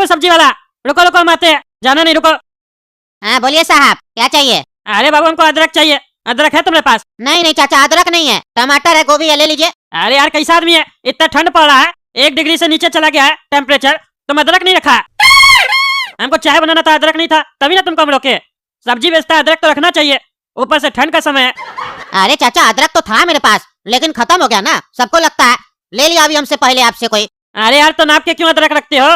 बाबू सब्जी वाला, रुको रुको, हम आते हैं, जाना नहीं, रुको। हाँ बोलिए साहब, क्या चाहिए? अरे बाबू हमको अदरक चाहिए। अदरक है तुम्हारे पास? नहीं नहीं चाचा, अदरक नहीं है, टमाटर है, गोभी है, ले लीजिए। अरे यार कैसा आदमी है, इतना ठंड पड़ रहा है, 1 डिग्री से नीचे चला गया है टेम्परेचर, तुम अदरक नहीं रखा? हमको चाय बनाना था, अदरक नहीं था, तभी ना तुमको हम रोके। सब्जी बेचता है, अदरक तो रखना चाहिए, ऊपर से ठंड का समय है। अरे चाचा अदरक तो था मेरे पास, लेकिन खत्म हो गया ना, सबको लगता है। ले लिया अभी हमसे पहले आपसे कोई। अरे यार तो नाप के क्यों अदरक रखते हो?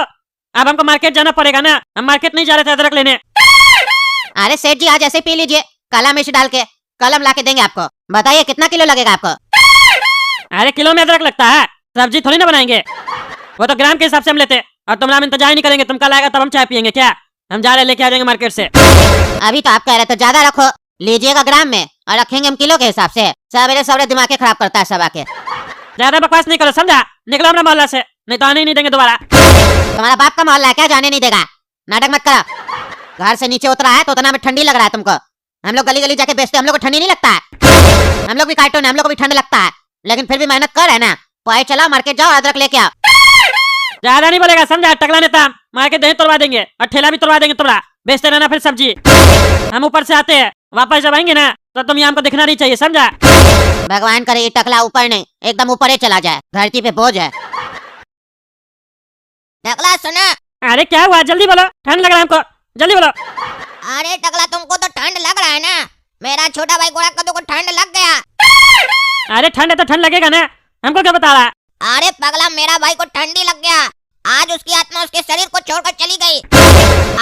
अब हमको मार्केट जाना पड़ेगा ना, हम मार्केट नहीं जा रहे थे अदरक लेने। अरे सेठ जी आज ऐसे पी लीजिए, काला मिर्च डाल के, कल हम ला के देंगे आपको। बताइए कितना किलो लगेगा आपको? अरे किलो में अदरक लगता है, सब्जी थोड़ी ना बनाएंगे, वो तो ग्राम के हिसाब से हम लेते। और तुम इंतजार नहीं करेंगे, तुम कल आएगा तब हम चाय पियेंगे क्या? हम जा रहे लेके आ जाएंगे मार्केट से। अभी तो आप कह रहे थे ज्यादा रखो, लीजिएगा ग्राम में और रखेंगे हम किलो के हिसाब से। सवेरे सवेरे दिमाग के खराब करता है सब आके। ज्यादा बकवास नहीं करो, समझा? निकलो हमारा मोहल्ला से, नहीं तो आने ही नहीं देंगे दोबारा। तुम्हारा बाप का मोहल्ला है क्या, जाने नहीं देगा? नाटक मत करो। घर से नीचे उतरा है तो उतना में ठंडी लग रहा है तुमको। हम लोग गली गली जाके बेचते, हम लोग को ठंडी नहीं लगता है। हम लोग भी कार्टून है, हम लोग को भी ठंड लगता है, लेकिन फिर भी मेहनत कर है ना। पाए चलाओ, मार्केट जाओ, अदरक लेके आओ। ज्यादा नहीं बोलेगा, समझा? टकला नेता, मार्केट दही तोड़वा देंगे और ठेला भी तोड़वा देंगे तुम्हारा, बेचते रहना फिर सब्जी। हम ऊपर से आते हैं, वापस जब आएंगे ना तो तुम यहाँ हमको दिखना नहीं चाहिए, समझा? भगवान करे ये टकला ऊपर नहीं, एकदम ऊपर ही चला जाए, धरती पे बोझ है। टकला सुना। अरे क्या हुआ, जल्दी बोलो, ठंड लग रहा है हमको, जल्दी बोलो। अरे टकला तुमको तो ठंड लग रहा है ना, मेरा छोटा भाई गोरा कद्दू को ठंड लग गया। अरे ठंड है तो ठंड लगेगा ना, हमको क्या बता रहा है? अरे पगला, मेरा भाई को ठंडी लग गया, आज उसकी आत्मा उसके शरीर को छोड़कर चली गई।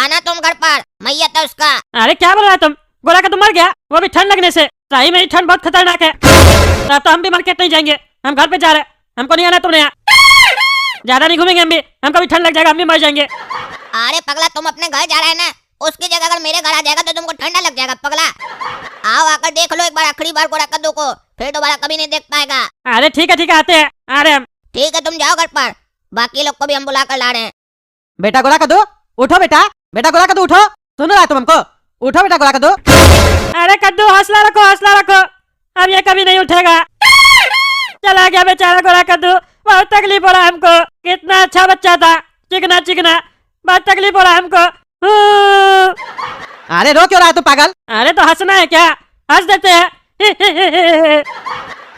आना तुम घर पर, मैयत है उसका। अरे क्या बोल रहा है तुम? गोरा का तुम मर गया, वो भी ठंड लगने से? सही में ही ठंड बहुत खतरनाक है, तब तो हम भी मार्केट नहीं जाएंगे, हम घर पे जा रहे हैं, हमको नहीं आना तुमने यहाँ। ज्यादा नहीं घूमेंगे हम भी, हमको भी ठंड लग जाएगा, हम भी मर जाएंगे। अरे पगला तुम अपने घर जा रहे हैं ना, उसकी जगह अगर मेरे घर आ जाएगा तो तुमको ठंडा लग जाएगा पगला। आओ आकर देख लो एक बार, आखिरी बार गोरा कद्दू को, फिर दोबारा कभी नहीं देख पाएगा। अरे ठीक है आते हैं, आ रहे हम। ठीक है तुम जाओ घर पर, बाकी लोग को भी हम बुला कर ला रहे हैं। बेटा गोरा कद्दू उठो, बेटा बेटा गोरा कद्दू उठो, सुन रहा है तुम हमको? उठो बेटा गोरा कद्दू। अरे कद्दू हौसला रखो, हौसला रखो, अब ये कभी नहीं उठेगा। चला गया बेचारा गोरा कद्दू, बहुत तकलीफ हो रहा है हमको, कितना अच्छा बच्चा था, चिकना चिकना, बहुत तकलीफ हो रहा है हमको। अरे रो क्यों रहा है तू पागल? अरे तो हंसना है क्या, हंस देते हैं।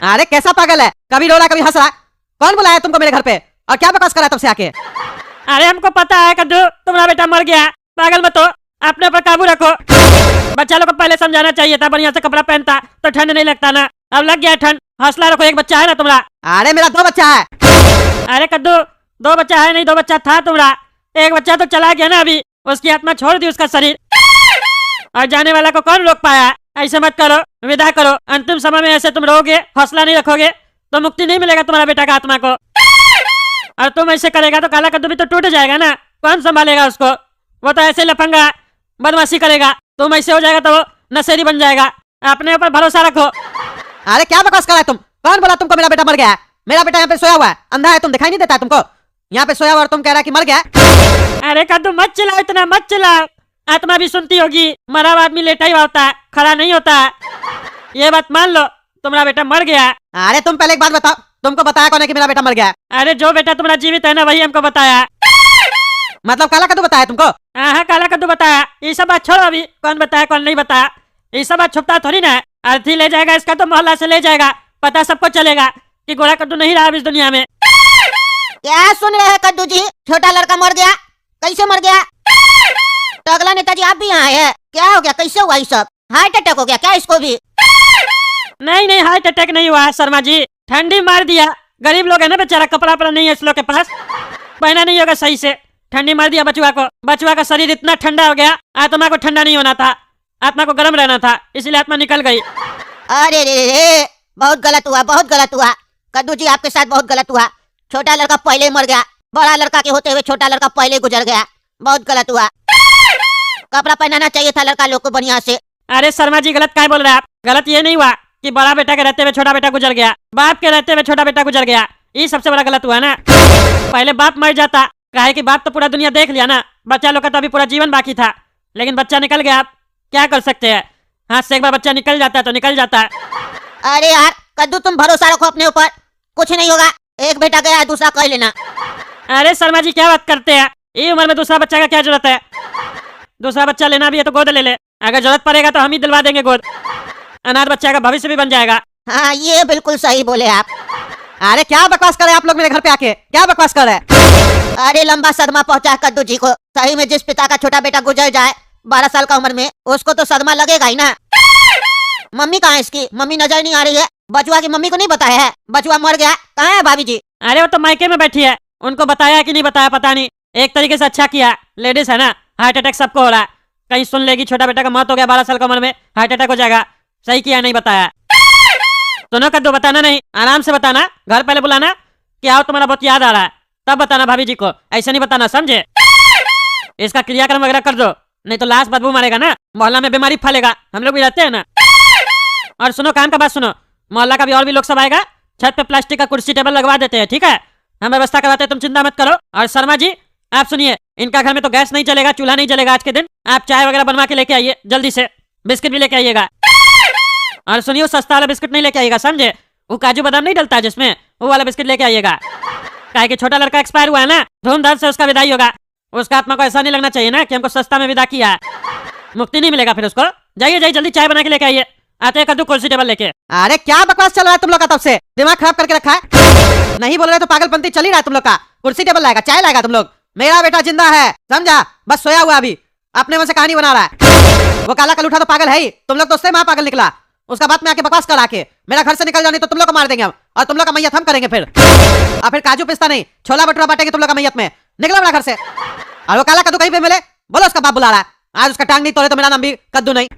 अरे कैसा पागल है, कभी रो रहा कभी हंस रहा, कौन बुलाया तुमको मेरे घर पे और क्या बकवास करा तब से आके? अरे हमको पता है कद्दू, तुम्हारा बेटा मर गया, पागल मत हो, अपने ऊपर काबू रखो। बच्चा लोग को पहले समझाना चाहिए था, बढ़िया से कपड़ा पहनता तो ठंड नहीं लगता ना, अब लग गया ठंड, हौसला रखो, एक बच्चा है ना तुम्हारा? अरे मेरा 2 बच्चा है। अरे कद्दू 2 बच्चा है नहीं, 2 बच्चा था तुम्हारा, एक बच्चा तो चला गया ना अभी, उसकी आत्मा छोड़ दी उसका शरीर, और जाने वाला को कौन रोक पाया? ऐसे मत करो, विदा करो, अंतिम समय में ऐसे तुम रहोगे, हौसला नहीं रखोगे तो मुक्ति नहीं मिलेगा तुम्हारा बेटा का आत्मा को, और तुम ऐसे करेगा तो काला कद्दू भी तो टूट जाएगा ना, कौन संभालेगा उसको? वो तो ऐसे लफंगा बदमाशी करेगा, तुम ऐसे हो जाएगा तो वो नशेड़ी बन जाएगा, अपने ऊपर भरोसा रखो। अरे क्या बकवास कर रहा है तुम, कौन बोला तुमको मेरा बेटा मर गया है? मेरा बेटा यहाँ पे सोया हुआ है, अंधा है, तुम दिखाई नहीं देता है तुमको? यहाँ पे सोया हुआ और तुम कह रहा है कि मर गया? अरे कद्दू मत चिल्लाओ, इतना मत चिल्लाओ, आत्मा भी सुनती होगी, मरा हुआ आदमी लेटा ही होता है, खड़ा नहीं होता है, ये बात मान लो, तुम्हारा बेटा मर गया है। अरे तुम पहले एक बात बताओ, तुमको बताया कौन है कि मेरा बेटा मर गया है? अरे जो बेटा तुम्हारा जीवित है ना वही हमको बताया। मतलब काला कद्दू बताया तुमको? हाँ काला कद्दू बताया, ये सब बात छोड़ो अभी, कौन बताया कौन नहीं बताया, ये सब बात छुपता थोड़ी ना है, अर्थी ले जाएगा इसका तो मोहल्ला से ले जाएगा, पता सबको चलेगा कि गोरा कद्दू नहीं रहा इस दुनिया में। क्या सुन रहे हैं कद्दू जी, छोटा लड़का मर गया, कैसे मर गया? टकला नेताजी आप भी यहाँ है, क्या हो गया, कैसे हुआ ये सब? हार्ट अटैक हो गया क्या इसको भी? नहीं नहीं हार्ट अटैक नहीं हुआ शर्मा जी, ठंडी मार दिया, गरीब लोग है ना बेचारा, कपड़ा वपड़ा नहीं है इस लोग के पास, पहना नहीं होगा सही से, ठंडी मार दिया बचुआ को, बचुआ का शरीर इतना ठंडा हो गया, आत्मा को ठंडा नहीं होना था, आत्मा को गर्म रहना था, इसलिए आत्मा निकल गई। अरे रे बहुत गलत हुआ, बहुत गलत हुआ कद्दू जी, आपके साथ बहुत गलत हुआ, छोटा लड़का पहले मर गया, बड़ा लड़का के होते हुए छोटा लड़का पहले गुजर गया, बहुत गलत हुआ, कपड़ा पहनाना चाहिए था लड़का लोग को बढ़िया से। अरे शर्मा जी गलत क्या बोल रहे हैं आप, गलत ये नहीं हुआ कि बड़ा बेटा के रहते हुए छोटा बेटा गुजर गया, बाप के रहते हुए छोटा बेटा गुजर गया, ये सबसे बड़ा गलत हुआ ना, पहले बाप मर जाता, काहे कि बाप तो पूरा दुनिया देख लिया ना, बच्चा लोग का तो अभी पूरा जीवन बाकी था, लेकिन बच्चा निकल गया, आप क्या कर सकते हैं, हाथ से एक बार बच्चा निकल जाता है तो निकल जाता है। अरे यार कद्दू तुम भरोसा रखो अपने ऊपर, कुछ नहीं होगा, एक बेटा गया दूसरा कह लेना। अरे शर्मा जी क्या बात करते हैं, ये उम्र में दूसरा बच्चा का क्या जरूरत है? दूसरा बच्चा लेना भी है तो गोद ले ले। अगर जरूरत पड़ेगा तो हम ही दिलवा देंगे गोद। अनाथ बच्चा का भविष्य भी बन जाएगा। हाँ ये बिल्कुल सही बोले आप। अरे क्या बकवास कर रहे हैं आप लोग मेरे घर पे आके? क्या बकवास कर रहे हैं? अरे लंबा सदमा पहुंचा है कद्दू जी को। सही में जिस पिता का छोटा बेटा गुजर जाए 12 साल का उम्र में, उसको तो सदमा लगेगा ही ना। मम्मी कहाँ है इसकी? मम्मी नजर नहीं आ रही है। बचुआ की मम्मी को नहीं बताया है, बचुआ मर गया। कहाँ है भाभी जी? अरे वो तो मायके में बैठी है, उनको बताया कि नहीं बताया पता नहीं। एक तरीके से अच्छा किया, लेडीज है ना, हार्ट अटैक सबको हो रहा है। कहीं सुन लेगी छोटा बेटा का मौत हो गया 12 साल की उम्र में, हार्ट अटैक हो जाएगा। सही किया नहीं बताया। सुनो कद्दू, बताना नहीं, आराम से बताना। घर पहले बुलाना कि आओ तुम्हारा बहुत याद आ रहा है, तब बताना भाभी जी को। ऐसे नहीं बताना, समझे? इसका क्रियाक्रम वगैरह कर दो, नहीं तो लाश बदबू मारेगा ना, मोहल्ला में बीमारी फैलेगा। हम लोग भी रहते हैं ना। और सुनो, काम का बात सुनो, मोहल्ला का भी और भी लोग सब आएगा। छत पे प्लास्टिक का कुर्सी टेबल लगवा देते हैं, ठीक है? हम व्यवस्था करवाते हैं, तुम चिंता मत करो। और शर्मा जी आप सुनिए, इनका घर में तो गैस नहीं चलेगा, चूल्हा नहीं चलेगा आज के दिन। आप चाय वगैरह बनवा के लेके आइए जल्दी से, बिस्किट भी लेके आइएगा। और सुनिए, वो सस्ता वाला बिस्किट नहीं लेके आइएगा, समझे? वो काजू बादाम नहीं डलता जिसमें, वो वाला बिस्किट लेके आइएगा। काहे कि छोटा लड़का एक्सपायर हुआ है ना, धूमधाम से उसका विदाई होगा। उसका आत्मा को ऐसा नहीं लगना चाहिए ना कि हमको सस्ता में विदा किया है। मुक्ति नहीं मिलेगा फिर उसको। जाइए जाइए, जल्दी चाय बना के लेके आइए। आते हैं कद्दू कुर्सी टेबल लेके। अरे क्या बकवास चल रहा है तुम लोग का? तब से दिमाग खराब करके रखा है। नहीं बोल रहे तो पागलपंती चल ही रहा है तुम लोग का। कुर्सी टेबल लाएगा, चाय लाएगा तुम लोग। मेरा बेटा जिंदा है, समझा? बस सोया हुआ अभी, अपने मन से कहानी बना रहा है। वो काला कल उठा तो पागल है ही, तुम लोग तो उससे पागल निकला। उसका बात में आके बकवास करा के मेरा घर से निकल जाने तो तुम लोग को मार देंगे हम, और तुम लोग का मैयत हम करेंगे फिर। और फिर काजू पिस्ता नहीं, छोला भटूरा बांटेंगे तुम लोग का मैयत में। निकलो बड़ा घर से। और वो काला कद्दू कहीं पे मिले, बोलो उसका बाप बुला रहा है। आज उसका टांग नहीं तोड़े तो मेरा नाम भी कद्दू नहीं।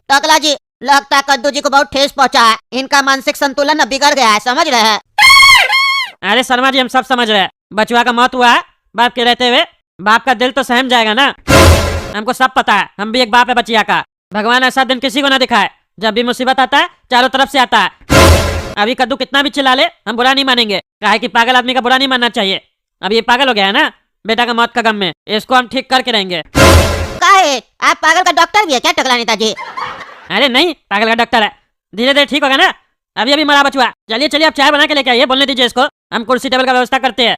टकला जी, लगता है कद्दू जी को बहुत ठेस पहुंचा है। इनका मानसिक संतुलन न बिगड़ गया है, समझ रहे हैं? अरे शर्मा जी हम सब समझ रहे हैं, बचवा का मौत हुआ है बाप के रहते हुए, बाप का दिल तो सहम जाएगा ना। हमको सब पता है, हम भी एक बाप है बचिया का। भगवान ऐसा दिन किसी को ना दिखाए, जब भी मुसीबत आता है चारों तरफ से आता है। अभी कद्दू कितना भी चिल्ला ले हम बुरा नहीं मानेंगे, काहे कि पागल आदमी का बुरा नहीं मानना चाहिए। अब ये पागल हो गया है ना बेटा का मौत का गम में, इसको हम ठीक करके रहेंगे। काहे? आप पागल का डॉक्टर भी है क्या टकला नेताजी? अरे नहीं, पागल का डॉक्टर है, धीरे धीरे ठीक होगा ना। अभी अभी मरा बचुआ। चलिए चलिए, आप चाय बना के लेके आइए, बोलने दीजिए इसको, हम कुर्सी टेबल का व्यवस्था करते हैं।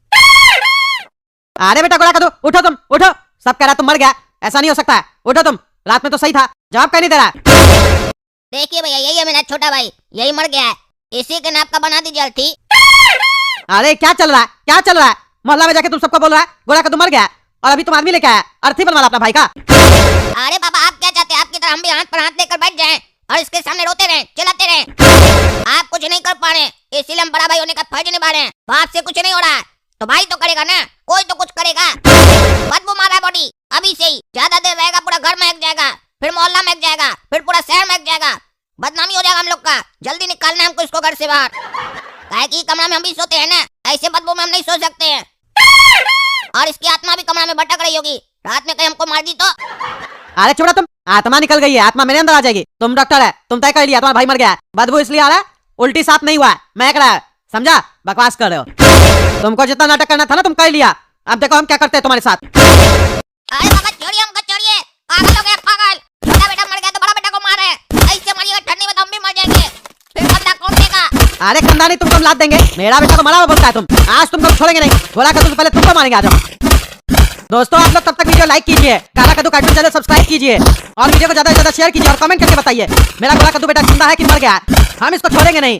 अरे बेटा गोला कद्दू, उठो तुम, उठो। सब कह रहा तुम मर गया, ऐसा नहीं हो सकता है। उठो तुम, रात में तो सही था, जवाब कहीं नहीं दे रहा। देखिए भैया, यही है मेरा छोटा भाई, यही मर गया है। इसी के नाप का बना दीजिए अर्थी। अरे क्या चल रहा है, क्या चल रहा है? मोहल्ला में जाके तुम सबको बोल रहा है गोला कद्दू मर गया, और अभी तुम आदमी लेके आया अर्थी बनवा अपना भाई का। अरे बाबा, आप क्या चाहते हैं? आपकी तरह हम भी हाथ पर हाथ लेकर बैठ जाएं और इसके सामने रोते रहें, चिल्लाते रहें? आप कुछ नहीं कर पा रहे, इसीलिए हम बड़ा भाई होने का फर्ज निभा रहे हैं। बाप से कुछ नहीं हो रहा है तो भाई तो करेगा ना, कोई तो कुछ करेगा। बदबू मार रहा है बॉडी, अभी से ही ज्यादा देर रहेगा पूरा घर महक जाएगा, फिर मोहल्ला महक जाएगा, फिर पूरा शहर महक जाएगा, बदनामी हो जाएगा हम लोग का। जल्दी निकालना हमको इसको घर से बाहर। काहे कि कमरा में हम भी सोते हैं ना, ऐसे बदबू में हम नहीं सो सकते हैं। और इसकी आत्मा भी कमरा में भटक रही होगी, रात में कहीं हमको मार दी तो। अरे छोड़ा तुम, आत्मा निकल गई है, आत्मा मेरे अंदर आ जाएगी। तुम डॉक्टर है, तुम तय कर लिया तुम्हारा भाई मर गया है, बदबू इसलिए आ रहा है, उल्टी साफ नहीं हुआ है, महक रहा है, समझा? बकवास कर रहे हो। तुमको जितना नाटक करना था ना तुम कर लिया, अब देखो हम क्या करते हैं तुम्हारे साथ। अरे बाबा छोड़िए हमको, छोड़िए। पागल हो गया पागल, छोटा बेटा मर गया तो बड़ा बेटा को मार है। ऐसे मरिएगा ठंडी में तो हम भी मर जाएंगे, फिर बदला कौन देगा? अरे कंधानी तुमको हम लाद देंगे, मेरा बेटा तो मरा हुआ बोलता है तुम। आज तुमको छोड़ेंगे नहीं, गोला कद्दू से पहले तुमको मारेंगे आज हम। दोस्तों आप लोग तब तक वीडियो लाइक कीजिए, काला कद्दू कार्टून चैनल सब्सक्राइब कीजिए, और वीडियो को ज्यादा से ज्यादा शेयर कीजिए, और कमेंट करके बताइए मेरा गोला कद्दू बेटा जिंदा है कि मर गया। हम इसको छोड़ेंगे नहीं।